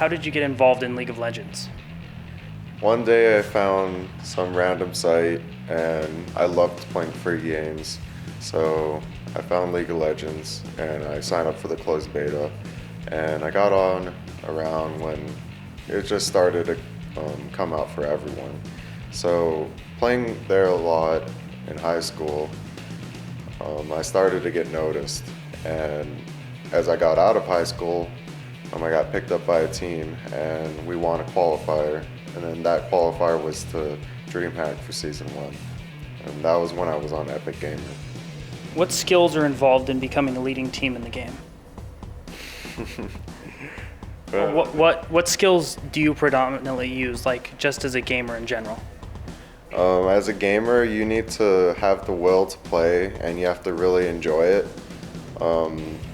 how did you get involved in League of Legends? One day I found some random site and I loved playing free games. So I found League of Legends and I signed up for the closed beta. And I got on around when it just started to come out for everyone. So playing there a lot in high school, I started to get noticed. And as I got out of high school, I got picked up by a team and we won a qualifier. And then that qualifier was to DreamHack for Season 1. And that was when I was on Epic Gamer. What skills are involved in becoming a leading team in the game? What skills do you predominantly use, like just as a gamer in general? As a gamer, you need to have the will to play and you have to really enjoy it.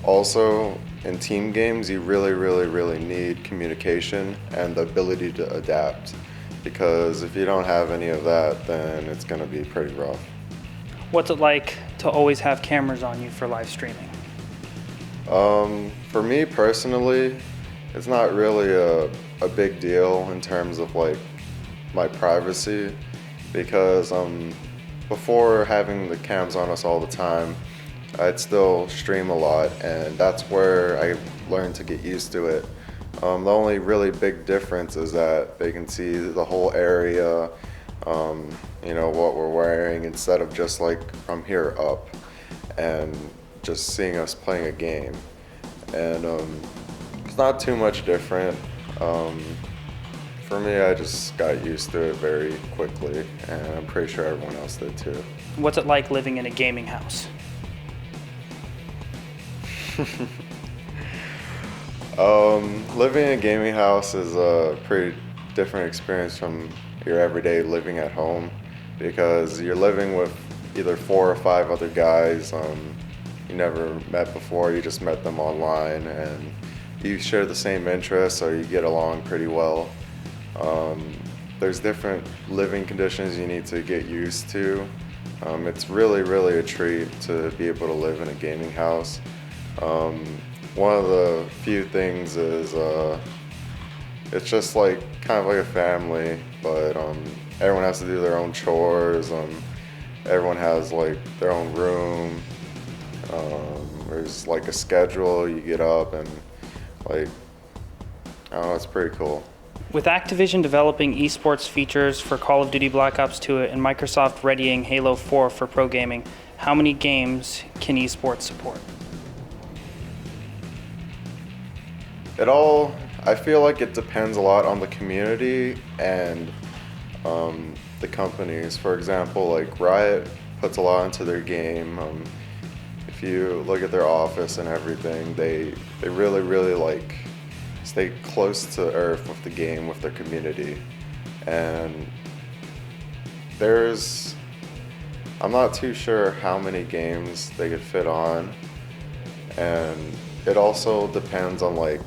Also, in team games, you really need communication and the ability to adapt. Because if you don't have any of that, then it's going to be pretty rough. What's it like to always have cameras on you for live streaming? For me personally, it's not really a big deal in terms of like my privacy, because before having the cams on us all the time, I'd still stream a lot, and that's where I learned to get used to it. The only really big difference is that they can see the whole area, what we're wearing, instead of just like from here up and just seeing us playing a game. And it's not too much different. For me, I just got used to it very quickly, and I'm pretty sure everyone else did too. What's it like living in a gaming house? Living in a gaming house is a pretty different experience from your everyday living at home, because you're living with either 4 or 5 other guys you never met before. You just met them online and you share the same interests, so you get along pretty well. There's different living conditions you need to get used to. It's really a treat to be able to live in a gaming house. One of the few things is it's just like kind of like a family, but everyone has to do their own chores. Everyone has like their own room. There's like a schedule. You get up and like, I don't know, it's pretty cool. With Activision developing esports features for Call of Duty Black Ops 2 and Microsoft readying Halo 4 for pro gaming, how many games can esports support? I feel like it depends a lot on the community and the companies. For example, like Riot puts a lot into their game. If you look at their office and everything, they really like stay close to earth with the game, with their community. And I'm not too sure how many games they could fit on, and it also depends on like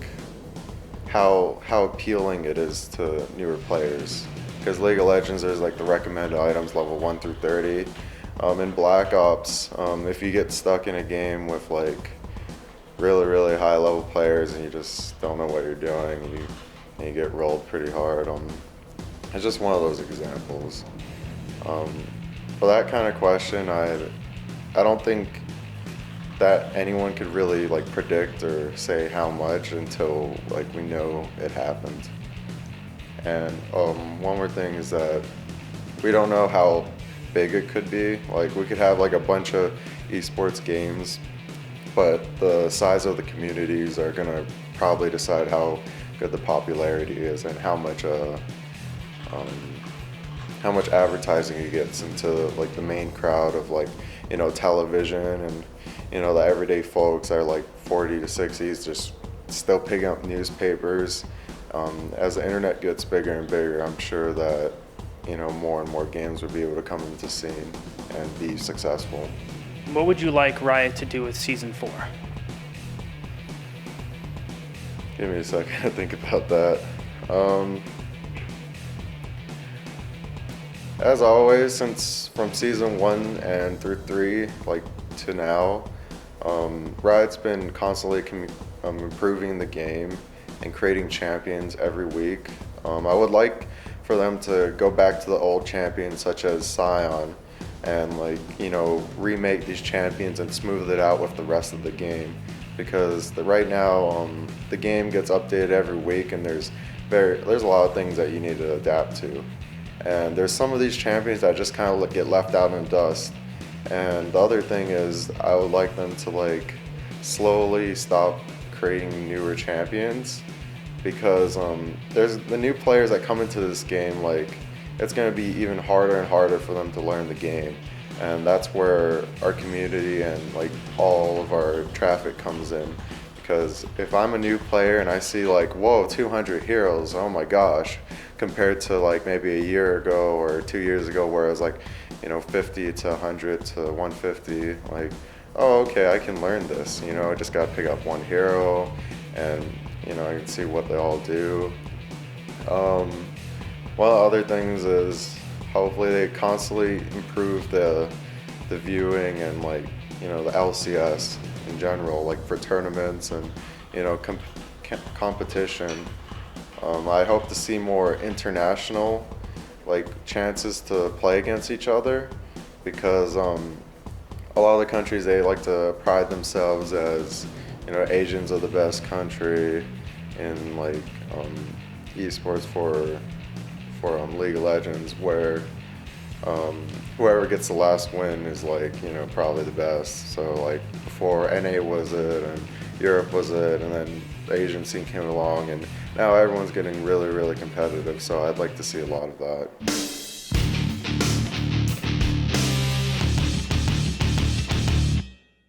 how appealing it is to newer players. Because League of Legends, there's like the recommended items level 1 through 30. In Black Ops, if you get stuck in a game with like really high level players and you just don't know what you're doing, you get rolled pretty hard. It's just one of those examples. For that kind of question, I don't think that anyone could really like predict or say how much until like we know it happened. And one more thing is that we don't know how big it could be. Like we could have like a bunch of esports games, but the size of the communities are gonna probably decide how good the popularity is and how much advertising it gets into like the main crowd of like, television, and the everyday folks are like 40 to 60s just still picking up newspapers. As the internet gets bigger and bigger, I'm sure that more and more games would be able to come into the scene and be successful. What would you like Riot to do with Season 4? Give me a second to think about that. As always, since from Season 1 and through 3, like to now, Riot's been constantly improving the game and creating champions every week. I would like for them to go back to the old champions such as Scion and remake these champions and smooth it out with the rest of the game, because right now the game gets updated every week and there's a lot of things that you need to adapt to, and there's some of these champions that just kind of get left out in the dust. And the other thing is, I would like them to slowly stop creating newer champions, because there's the new players that come into this game, it's going to be even harder and harder for them to learn the game, and that's where our community and all of our traffic comes in. Because if I'm a new player and I see whoa, 200 heroes, oh my gosh, compared to maybe a year ago or 2 years ago where it was 50 to 100 to 150, oh, okay, I can learn this, I just gotta pick up one hero and I can see what they all do. One of the other things is hopefully they constantly improve the viewing and the LCS in general, for tournaments and competition. I hope to see more international chances to play against each other, because a lot of the countries, they like to pride themselves as Asians are the best country in esports for League of Legends, where whoever gets the last win is probably the best. So before NA was it and Europe was it, and then the Asian scene came along, and now everyone's getting really, really competitive. So I'd like to see a lot of that.